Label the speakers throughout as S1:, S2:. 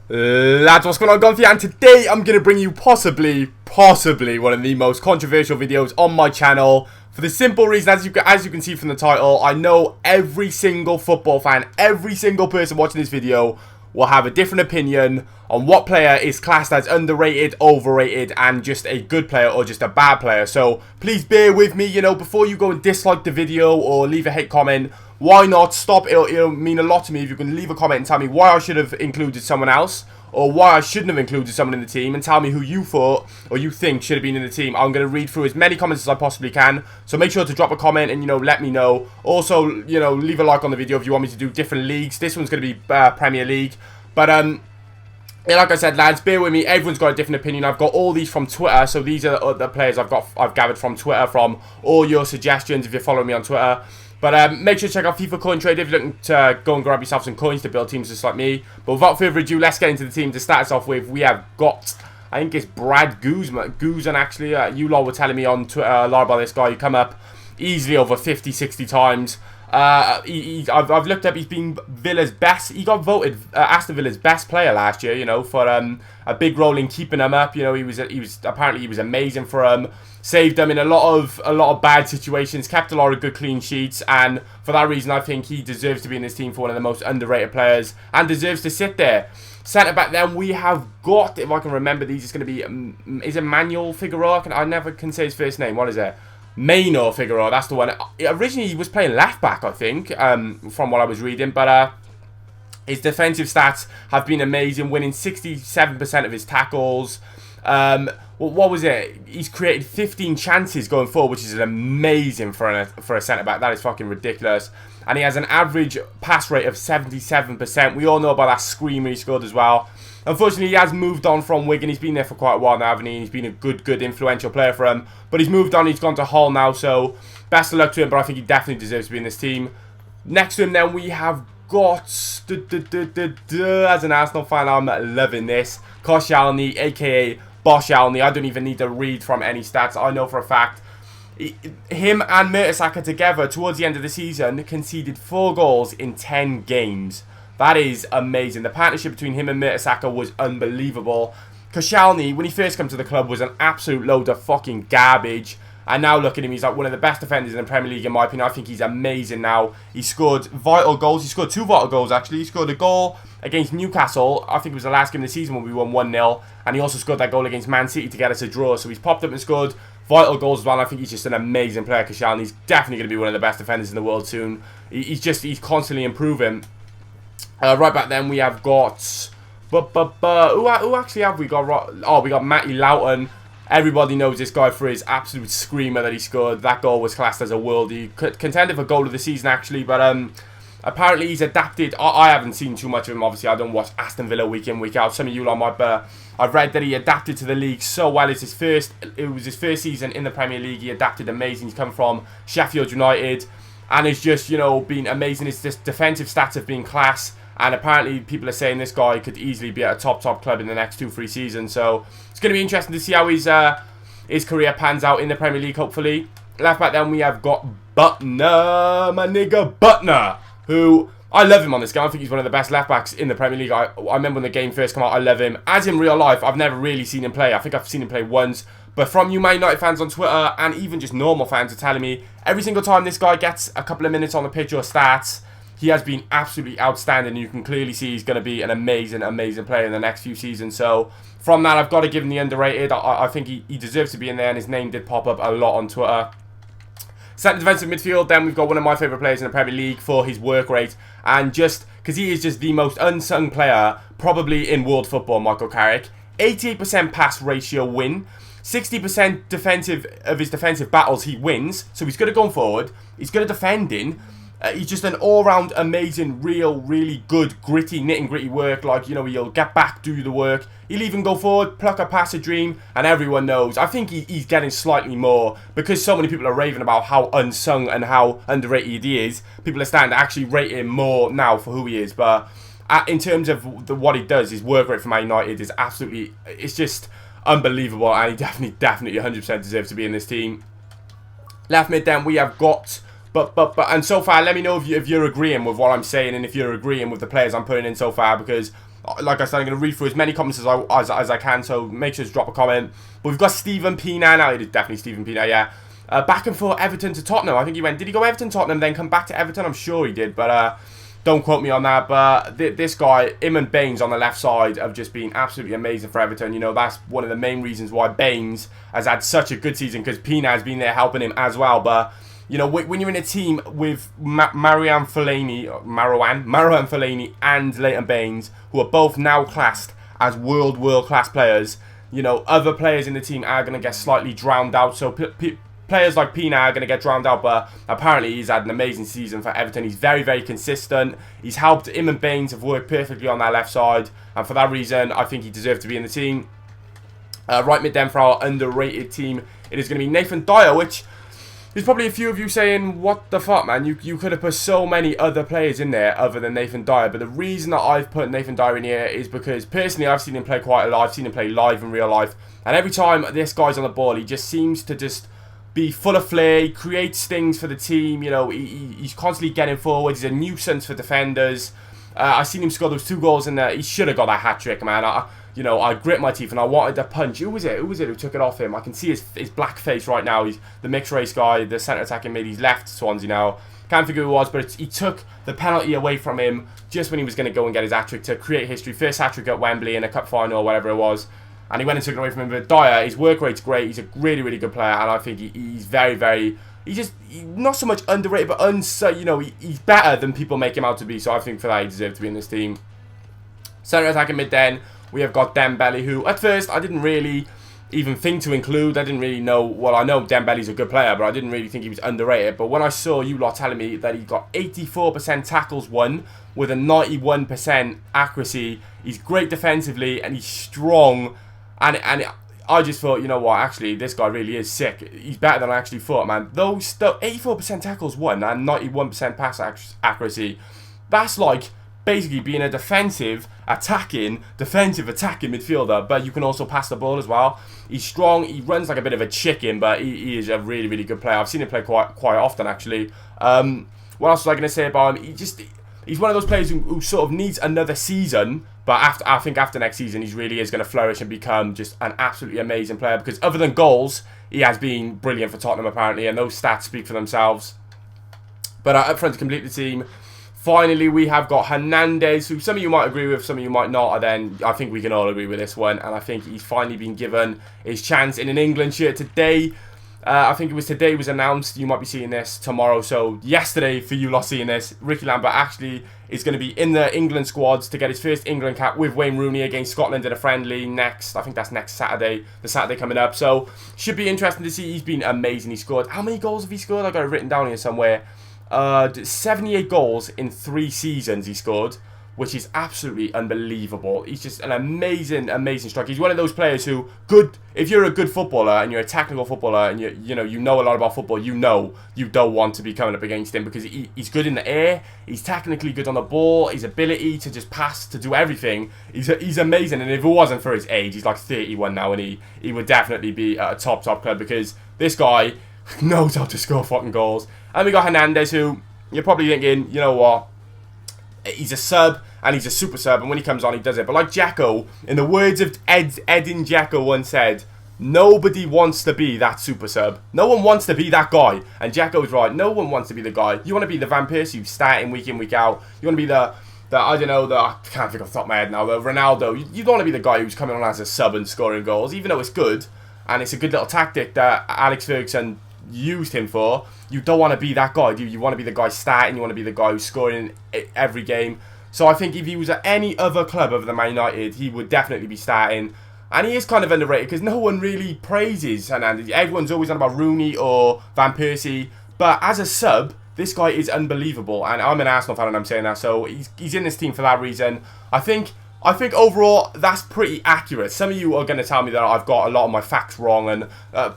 S1: Lads, what's going on, Gunfy? And today I'm going to bring you possibly one of the most controversial videos on my channel. For the simple reason, as you can see from the title, I know every single football fan, every single person watching this video will have a different opinion on what player is classed as underrated, overrated, and just a good player or just a bad player. So please bear with me, before you go and dislike the video or leave a hate comment. Why not stop? It'll mean a lot to me if you can leave a comment and tell me why I should have included someone else or why I shouldn't have included someone in the team, and tell me who you thought or you think should have been in the team. I'm going to read through as many comments as I possibly can, so make sure to drop a comment and, let me know. Also, leave a like on the video if you want me to do different leagues. This one's going to be Premier League, but yeah, like I said, lads, bear with me. Everyone's got a different opinion. I've got all these from Twitter, so these are the players I've gathered from Twitter, from all your suggestions if you're following me on Twitter. But make sure to check out FIFA Coin Trader if you're looking to go and grab yourself some coins to build teams just like me. But without further ado, let's get into the team. To start us off with, we have got, I think it's Brad Guzman actually. You lot were telling me on Twitter a lot about this guy. He come up easily over 50, 60 times. I've looked up, he's been Villa's best. He got voted Aston Villa's best player last year, for a big role in keeping them up. He was apparently he was amazing for them. Saved them in a lot of bad situations, kept a lot of good clean sheets, and for that reason I think he deserves to be in this team for one of the most underrated players and deserves to sit there. Centre back then we have got, if I can remember these, it's going to be, is it Manuel Figueroa? I never can say his first name. What is it? Maynor Figueroa, that's the one. Originally he was playing left back, I think, from what I was reading, but his defensive stats have been amazing, winning 67% of his tackles. What was it? He's created 15 chances going forward, which is amazing for a centre-back. That is fucking ridiculous. And he has an average pass rate of 77%. We all know about that screamer he scored as well. Unfortunately, he has moved on from Wigan. He's been there for quite a while now, hasn't he? He's been a good influential player for him. But he's moved on. He's gone to Hull now, so best of luck to him. But I think he definitely deserves to be in this team. Next to him, then, we have got, as an Arsenal fan, I'm loving this, Koscielny, a.k.a. Boscielny. I don't even need to read from any stats. I know for a fact him and Mertesacker together towards the end of the season conceded 4 goals in 10 games. That is amazing. The partnership between him and Mertesacker was unbelievable. Koscielny, when he first came to the club, was an absolute load of fucking garbage. And now look at him, he's like one of the best defenders in the Premier League in my opinion. I think he's amazing now. He scored vital goals. He scored 2 vital goals actually. He scored a goal against Newcastle. I think it was the last game of the season when we won 1-0. And he also scored that goal against Man City to get us a draw. So he's popped up and scored vital goals as well. And I think he's just an amazing player, Koscielny. He's definitely going to be one of the best defenders in the world soon. He's constantly improving. Right back then we have got, who actually have we got? Oh, we got Matty Loughton. Everybody knows this guy for his absolute screamer that he scored. That goal was classed as a worldie. Contended for goal of the season actually, but apparently he's adapted. I haven't seen too much of him, obviously. I don't watch Aston Villa week in, week out. Some of you lot might, but I've read that he adapted to the league so well. It was his first season in the Premier League. He adapted amazing. He's come from Sheffield United and it's just, been amazing. His defensive stats have been class. And apparently people are saying this guy could easily be at a top club in the next 2-3 seasons. So it's going to be interesting to see how his career pans out in the Premier League, hopefully. Left back then we have got Butner, my nigga Butner, who, I love him on this game. I think he's one of the best left backs in the Premier League. I remember when the game first came out, I love him. As in real life, I've never really seen him play. I think I've seen him play once. But from you Man United fans on Twitter and even just normal fans are telling me, every single time this guy gets a couple of minutes on the pitch or starts, he has been absolutely outstanding. You can clearly see he's going to be an amazing player in the next few seasons. So from that, I've got to give him the underrated. I think he deserves to be in there, and his name did pop up a lot on Twitter. Centre defensive midfield, then we've got one of my favourite players in the Premier League for his work rate. And just because he is just the most unsung player probably in world football, Michael Carrick. 88% pass ratio win. 60% defensive of his defensive battles he wins. So he's good at going forward. He's good at defending. He's just an all-round amazing, really good, gritty, nitty-gritty work. Like, he'll get back, do the work. He'll even go forward, pluck a pass, a dream, and everyone knows. I think he's getting slightly more, because so many people are raving about how unsung and how underrated he is. People are starting to actually rate him more now for who he is. But in terms of what he does, his work rate for Man United is absolutely, it's just unbelievable. And he definitely 100% deserves to be in this team. Left mid then, we have got... And so far, let me know if you're agreeing with what I'm saying and if you're agreeing with the players I'm putting in so far, because Like I said, I'm going to read through as many comments as I can, so make sure to drop a comment. But we've got Stephen Pina now. It is definitely Stephen Pina, yeah. Back and forth Everton to Tottenham. I think he went, did he go Everton, Tottenham, then come back to Everton? I'm sure he did, but don't quote me on that. But this guy, him and Baines on the left side have just been absolutely amazing for Everton. You know, that's one of the main reasons why Baines has had such a good season, because Pina has been there helping him as well. But you know, when you're in a team with Marouane Fellaini and Leighton Baines, who are both now classed as world class players, you know, other players in the team are going to get slightly drowned out. So players like Pina are going to get drowned out, but apparently he's had an amazing season for Everton. He's very consistent. He's helped him and Baines have worked perfectly on that left side, and for that reason, I think he deserves to be in the team. Right mid then for our underrated team, it is going to be Nathan Dyer, which there's probably a few of you saying, what the fuck, man? You could have put so many other players in there other than Nathan Dyer. But the reason that I've put Nathan Dyer in here is because, personally, I've seen him play quite a lot. I've seen him play live in real life. And every time this guy's on the ball, he just seems to just be full of flair. He creates things for the team. You know, he's constantly getting forward. He's a nuisance for defenders. I've seen him score those 2 goals in there. He should have got that hat-trick, man. You know, I grit my teeth and I wanted to punch. Who was it who took it off him? I can see his black face right now. He's the mixed race guy, the centre attacking mid. He's left Swansea now. Can't figure who it was, but he took the penalty away from him just when he was going to go and get his hat-trick to create history. First hat-trick at Wembley in a cup final or whatever it was. And he went and took it away from him. But Dyer, his work rate's great. He's a really good player. And I think he's very... He's not so much underrated, but you know, he's better than people make him out to be. So I think for that, he deserves to be in this team. Centre attacking mid then, we have got Dembele, who at first I didn't really even think to include. I didn't really know. Well, I know Dembele's a good player, but I didn't really think he was underrated. But when I saw you lot telling me that he got 84% tackles won with a 91% accuracy, he's great defensively and he's strong, and I just thought, you know what, actually this guy really is sick. He's better than I actually thought, man. Those 84% tackles won and 91% pass accuracy, that's like basically being a defensive attacking midfielder, but you can also pass the ball as well. He's strong, he runs like a bit of a chicken, but he is a really good player. I've seen him play quite often, actually. What else was I going to say about him? He's one of those players who sort of needs another season, but I think after next season, he really is going to flourish and become just an absolutely amazing player, because other than goals, he has been brilliant for Tottenham, apparently, and those stats speak for themselves. But up front to complete the team, finally, we have got Hernandez, who some of you might agree with, some of you might not, and then I think we can all agree with this one, and I think he's finally been given his chance in an England shirt today. I think it was today was announced. You might be seeing this tomorrow, so yesterday for you lot seeing this, Ricky Lambert actually is going to be in the England squads to get his first England cap with Wayne Rooney against Scotland in a friendly next, I think that's next Saturday, the Saturday coming up, so should be interesting to see. He's been amazing. He scored, how many goals have he scored? I got it written down here somewhere. 78 goals in 3 seasons he scored, which is absolutely unbelievable. He's just an amazing striker. He's one of those players who, if you're a good footballer and you're a technical footballer and you know a lot about football, you know you don't want to be coming up against him, because he's good in the air, he's technically good on the ball, his ability to just pass, to do everything, he's amazing. And if it wasn't for his age, he's like 31 now, and he would definitely be at a top club, because this guy knows how to score fucking goals. And we got Hernandez, who you're probably thinking, you know what, he's a sub and he's a super sub, and when he comes on he does it. But like Jacko, in the words of Edin Dzeko once said, nobody wants to be that super sub. No one wants to be that guy. And Jacko's right, no one wants to be the guy. You want to be the Van Persie who's starting week in, week out. You want to be the I don't know, I can't think off the top of my head now, the Ronaldo. You don't want to be the guy who's coming on as a sub and scoring goals, even though it's good, and it's a good little tactic that Alex Ferguson used him for. You don't want to be that guy, do you? You want to be the guy starting, you want to be the guy who's scoring every game. So I think if he was at any other club other than Man United, he would definitely be starting. And he is kind of underrated because no one really praises Hernandez. Everyone's always on about Rooney or Van Persie, but as a sub, this guy is unbelievable. And I'm an Arsenal fan and I'm saying that, so he's in this team for that reason. I think overall, that's pretty accurate. Some of you are going to tell me that I've got a lot of my facts wrong and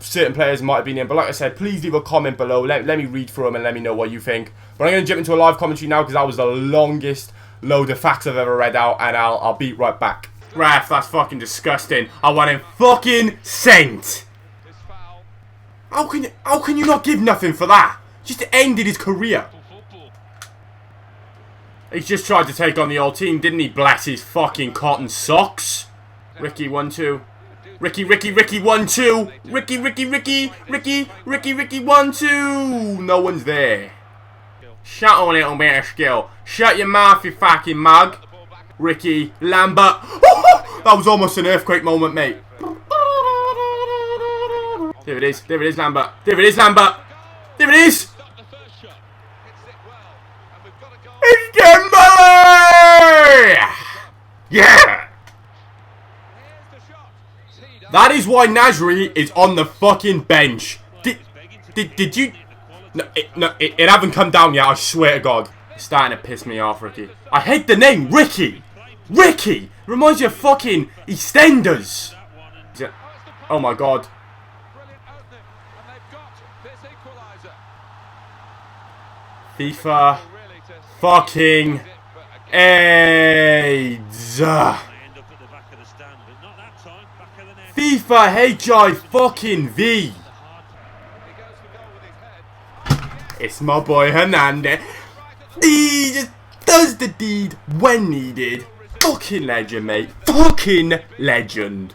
S1: certain players might have been in. But like I said, please leave a comment below. Let me read through them and let me know what you think. But I'm going to jump into a live commentary now because that was the longest load of facts I've ever read out. And I'll be right back. Ref, that's fucking disgusting. I want him fucking sent. How can you not give nothing for that? Just ended his career. He's just tried to take on the old team, didn't he? Bless his fucking cotton socks. Ricky, 1-2. Ricky, 1-2. Ricky, 1-2. No one's there. Shut a little bit of skill. Shut your mouth, you fucking mug. Ricky, Lambert. That was almost an earthquake moment, mate. There it is, Lambert. There it is. It's Dembele! Yeah! That is why Nasri is on the fucking bench. Did you... No, it haven't come down yet, I swear to God. It's starting to piss me off, Ricky. I hate the name, Ricky! Ricky! Reminds you of fucking EastEnders. Oh my God. FIFA fucking AIDS. FIFA HI fucking V. It's my boy Hernandez. He just does the deed when needed. Fucking legend, mate. Fucking legend.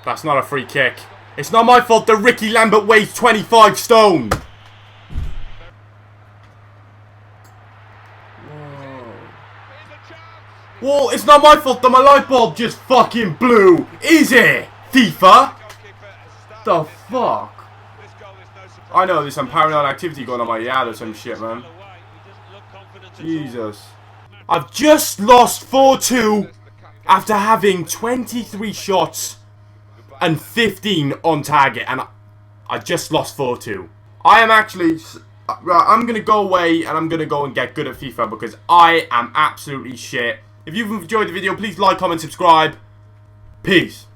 S1: That's not a free kick. It's not my fault that Ricky Lambert weighs 25 stone. Whoa, it's not my fault that my light bulb just fucking blew. Is it? FIFA? The fuck? I know there's some paranoid activity going on my yard or some shit, man. Jesus. I've just lost 4-2 after having 23 shots and 15 on target, and I just lost 4-2. I am actually... Right, I'm going to go away and I'm going to go and get good at FIFA because I am absolutely shit. If you've enjoyed the video, please like, comment, subscribe. Peace.